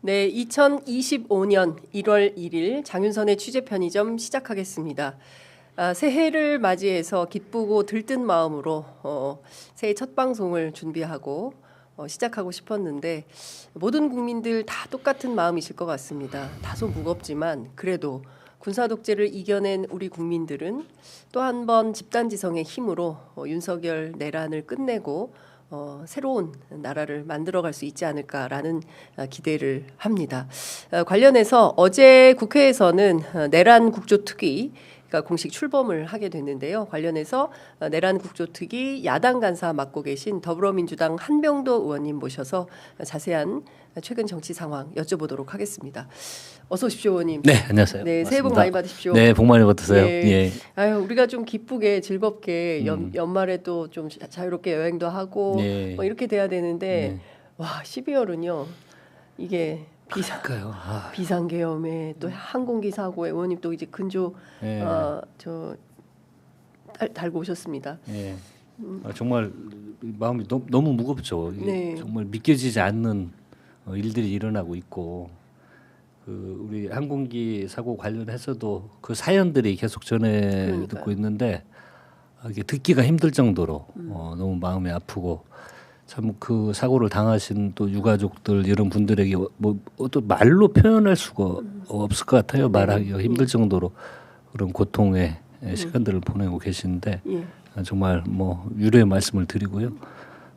네, 2025년 1월 1일 장윤선의 취재 편의점 시작하겠습니다. 새해를 맞이해서 기쁘고 들뜬 마음으로 새해 첫 방송을 준비하고 시작하고 싶었는데 모든 국민들 다 똑같은 마음이실 것 같습니다. 다소 무겁지만 그래도 군사 독재를 이겨낸 우리 국민들은 또 한 번 집단지성의 힘으로 윤석열 내란을 끝내고 새로운 나라를 만들어갈 수 있지 않을까라는 기대를 합니다. 관련해서 어제 국회에서는 내란 국조특위가 공식 출범을 하게 됐는데요. 관련해서 내란 국조특위 야당 간사 맡고 계신 더불어민주당 한병도 의원님 모셔서 자세한 최근 정치 상황 여쭤보도록 하겠습니다. 어서 오십시오, 의원님. 네, 안녕하세요. 네, 새해 복 많이 받으십시오. 네, 복 많이 받으세요. 네. 예. 아유, 우리가 좀 기쁘게 즐겁게 연말에도 좀 자유롭게 여행도 하고 네. 뭐 이렇게 돼야 되는데 와 12월은요 이게 비상계엄에 또 항공기 사고에 의원님 또 이제 근조 네. 달고 오셨습니다. 네. 정말 마음이 너무 무겁죠. 네. 정말 믿겨지지 않는 일들이 일어나고 있고 우리 항공기 사고 관련해서도 그 사연들이 계속 전해 듣고 있는데 이게 듣기가 힘들 정도로 너무 마음이 아프고 참 그 사고를 당하신 또 유가족들 이런 분들에게 뭐 또 말로 표현할 수가 없을 것 같아요. 말하기가 힘들 정도로 그런 고통의 시간들을 보내고 계시는데 정말 뭐 위로의 말씀을 드리고요.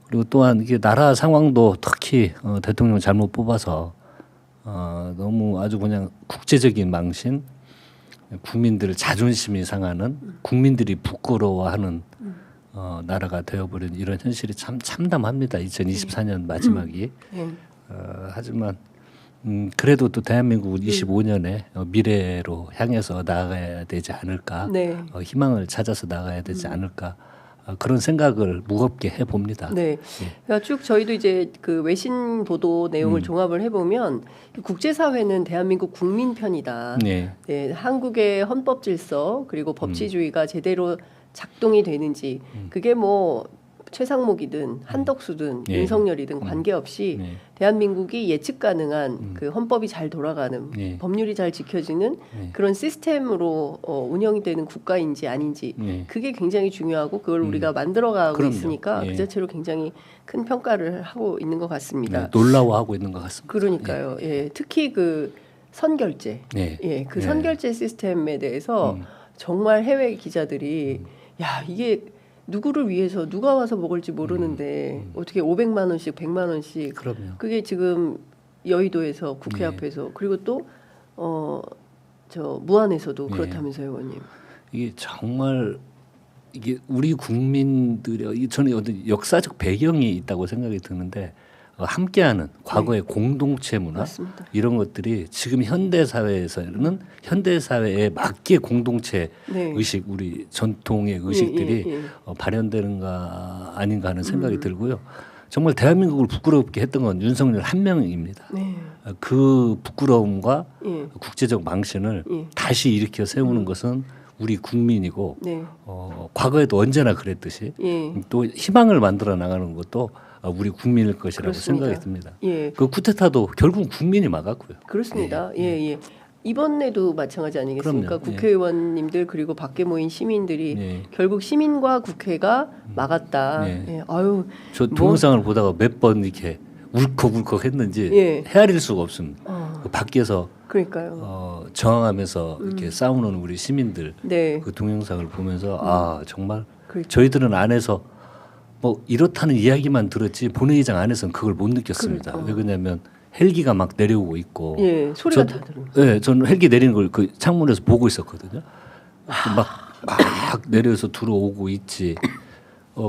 그리고 또한 이게 나라 상황도 특히 대통령 잘못 뽑아서 너무 아주 그냥 국제적인 망신, 국민들 자존심이 상하는, 국민들이 부끄러워하는 나라가 되어버린 이런 현실이 참 참담합니다. 2024년 마지막이. 하지만 그래도 또 대한민국은 25년에 미래로 향해서 나아가야 되지 않을까, 희망을 찾아서 나아가야 되지 않을까. 그런 생각을 무겁게 해봅니다. 네, 그러니까 쭉 저희도 이제 그 외신 보도 내용을 종합을 해보면 국제사회는 대한민국 국민 편이다. 네, 한국의 헌법 질서 그리고 법치주의가 제대로 작동이 되는지 그게 뭐 최상목이든 한덕수든 윤석열이든 관계없이 대한민국이 예측 가능한 그 헌법이 잘 돌아가는 법률이 잘 지켜지는 그런 시스템으로 운영이 되는 국가인지 아닌지 그게 굉장히 중요하고 그걸 우리가 만들어가고 있으니까 그 자체로 굉장히 큰 평가를 하고 있는 것 같습니다. 놀라워하고 있는 것 같습니다. 그러니까요. 특히 그 선결제, 그 선결제 시스템에 대해서 정말 해외 기자들이 야 이게 누구를 위해서 누가 와서 먹을지 모르는데 어떻게 500만 원씩 100만 원씩 그게 지금 여의도에서 국회 앞에서 그리고 또 저 무안에서도 그렇다면서요, 의원님. 이게 정말 이게 우리 국민들의 저는 어떤 역사적 배경이 있다고 생각이 드는데 함께하는 과거의 공동체 문화 맞습니다. 이런 것들이 지금 현대 사회에서는 현대 사회에 맞게 공동체 의식 우리 전통의 의식들이 발현되는가 아닌가 하는 생각이 들고요. 정말 대한민국을 부끄럽게 했던 건 윤석열 한 명입니다. 그 부끄러움과 국제적 망신을 다시 일으켜 세우는 것은 우리 국민이고 과거에도 언제나 그랬듯이 또 희망을 만들어 나가는 것도 우리 국민일 것이라고 생각이 듭니다. 그 쿠데타도 결국 국민이 막았고요. 그렇습니다. 이번에도 마찬가지 아니겠습니까? 그럼요. 국회의원님들 그리고 밖에 모인 시민들이 결국 시민과 국회가 막았다. 아유, 저 동영상을 보다가 몇 번 이렇게 울컥울컥 했는지 헤아릴 수가 없습니다. 그 밖에서 그러니까요. 저항하면서 이렇게 싸우는 우리 시민들 그 동영상을 보면서 정말 저희들은 안에서 뭐 이렇다는 이야기만 들었지 본회의장 안에서는 그걸 못 느꼈습니다. 왜 그러냐면 헬기가 막 내려오고 있고 소리가 다 들어요. 저는 헬기 내리는 걸 그 창문에서 보고 있었거든요. 막 내려서 들어오고 있지.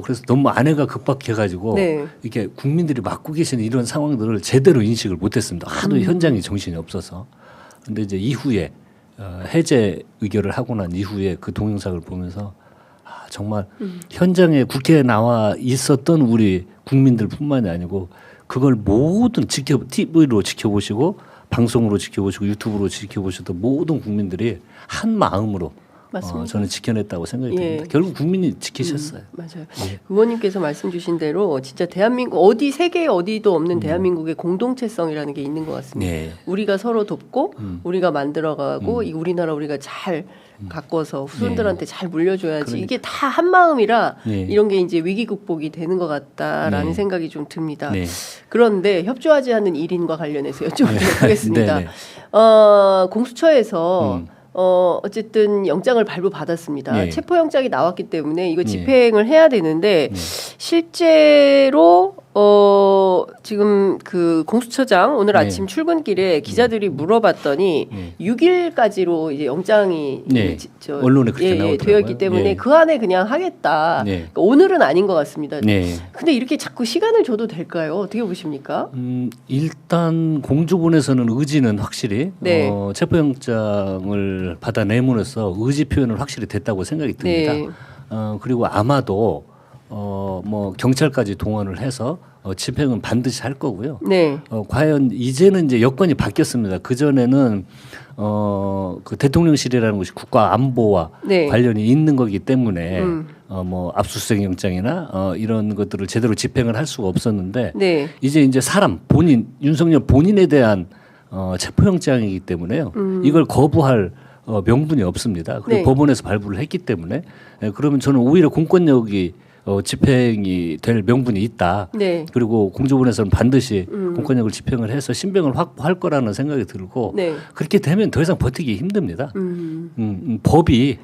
그래서 너무 안회가 급박해가지고 이렇게 국민들이 맡고 계시는 이런 상황들을 제대로 인식을 못했습니다. 하도 현장에 정신이 없어서. 그런데 이제 이후에 해제 의결을 하고 난 이후에 그 동영상을 보면서 정말 현장에 국회에 나와 있었던 우리 국민들뿐만이 아니고 그걸 모든 TV로 지켜보시고 방송으로 지켜보시고 유튜브로 지켜보셨던 모든 국민들이 한 마음으로 맞습니다. 저는 지켜냈다고 생각이 예. 듭니다. 결국 국민이 지키셨어요. 맞아요. 예. 의원님께서 말씀 주신 대로 진짜 대한민국 세계 어디도 없는 대한민국의 공동체성이라는 게 있는 것 같습니다. 네. 우리가 서로 돕고 우리가 만들어가고 이 우리나라 우리가 잘 가꿔서 후손들한테 잘 물려줘야지. 그러니까. 이게 다 한 마음이라 네. 이런 게 이제 위기 극복이 되는 것 같다라는 네. 생각이 좀 듭니다. 네. 그런데 협조하지 않는 1인과 관련해서 여쭤보도록 하겠습니다. 네, 네. 공수처에서 어쨌든 영장을 발부받았습니다. 네. 체포영장이 나왔기 때문에 이거 네. 집행을 해야 되는데 네. 실제로 지금 그 공수처장 오늘 네. 아침 출근길에 기자들이 물어봤더니 네. 6일까지로 이제 영장이 네. 언론에 그렇게 나오더라고요. 되었기 때문에 네. 그 안에 그냥 하겠다. 네. 그러니까 오늘은 아닌 것 같습니다. 네. 근데 이렇게 자꾸 시간을 줘도 될까요? 어떻게 보십니까? 일단 공주본에서는 의지는 확실히 네. 체포영장을 받아내므로써 의지 표현은 확실히 됐다고 생각이 듭니다. 네. 그리고 아마도 뭐 경찰까지 동원을 해서 집행은 반드시 할 거고요. 네. 과연 이제는 이제 여건이 바뀌었습니다. 그 전에는 그 대통령실이라는 것이 국가 안보와 네. 관련이 있는 거기 때문에 뭐 압수수색 영장이나 이런 것들을 제대로 집행을 할 수가 없었는데 네. 이제 사람 윤석열 본인에 대한 체포영장이기 때문에요. 이걸 거부할 명분이 없습니다. 그리고 네. 법원에서 발부를 했기 때문에 그러면 저는 오히려 공권력이 집행이 될 명분이 있다. 네. 그리고 공조본에서는 반드시 공권력을 집행을 해서 신병을 확보할 거라는 생각이 들고 네. 그렇게 되면 더 이상 버티기 힘듭니다. 법이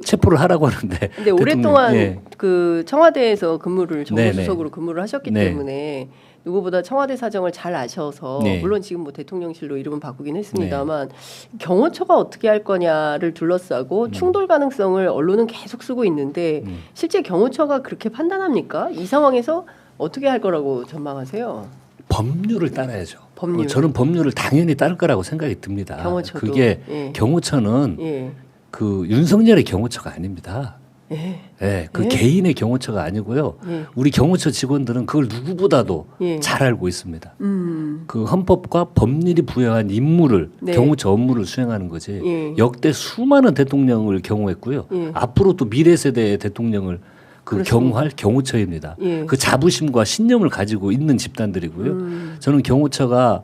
체포를 하라고 하는데. 근데 오랫동안 예. 그 청와대에서 근무를 네네. 정무수석으로 근무를 하셨기 네. 때문에 누구보다 청와대 사정을 잘 아셔서 네. 물론 지금 뭐 대통령실로 이름은 바꾸긴 했습니다만 경호처가 어떻게 할 거냐를 둘러싸고 충돌 가능성을 언론은 계속 쓰고 있는데 실제 경호처가 그렇게 판단합니까? 이 상황에서 어떻게 할 거라고 전망하세요? 법률을 따라야죠. 법률. 저는 법률을 당연히 따를 거라고 생각이 듭니다. 경호처도. 그게 예. 경호처는 예. 그 윤석열의 경호처가 아닙니다. 예. 예, 그 예? 개인의 경호처가 아니고요. 예. 우리 경호처 직원들은 그걸 누구보다도 예. 잘 알고 있습니다. 그 헌법과 법률이 부여한 임무를 네. 경호처 업무를 수행하는 거지. 예. 역대 수많은 대통령을 경호했고요. 예. 앞으로 또 미래 세대의 대통령을 그렇습니다. 경호할 경호처입니다. 예. 그 자부심과 신념을 가지고 있는 집단들이고요. 저는 경호처가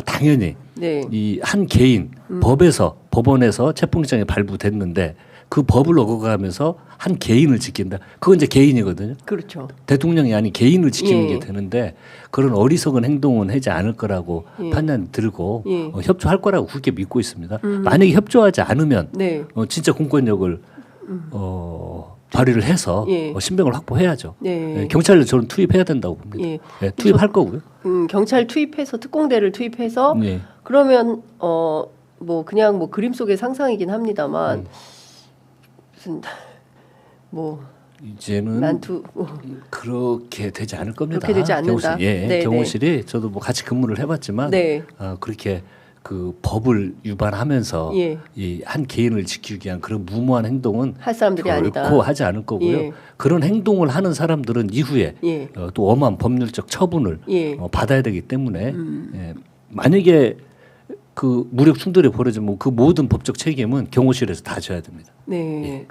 당연히 네. 이 한 개인 법원에서 체포영장이 발부됐는데 그 법을 어겨가면서 한 개인을 지킨다. 그건 이제 개인이거든요. 그렇죠. 대통령이 아닌 개인을 지키는 예. 게 되는데 그런 어리석은 행동은 하지 않을 거라고 예. 판단이 들고 예. 협조할 거라고 그렇게 믿고 있습니다. 만약에 협조하지 않으면 네. 진짜 공권력을 발휘를 해서 예. 신병을 확보해야죠. 네. 경찰을 저는 투입해야 된다고 봅니다. 예. 예, 투입할 거고요. 경찰 투입해서 특공대를 투입해서 예. 그러면 뭐 그냥 뭐 그림 속의 상상이긴 합니다만 무슨 뭐 이제는 난투 그렇게 되지 않을 겁니다. 그렇게 되지 않는다. 경호실. 예, 네, 경호실이 저도 뭐 같이 근무를 해봤지만 네. 그렇게 그 법을 위반하면서 예. 이 한 개인을 지키기 위한 그런 무모한 행동은 할 사람들이 아니다. 결코 하지 않을 거고요. 예. 그런 행동을 하는 사람들은 이후에 예. 또 엄한 법률적 처분을 예. 받아야 되기 때문에 예, 만약에 그 무력 충돌이 벌어지면 그 모든 법적 책임은 경호실에서 다 져야 됩니다. 네.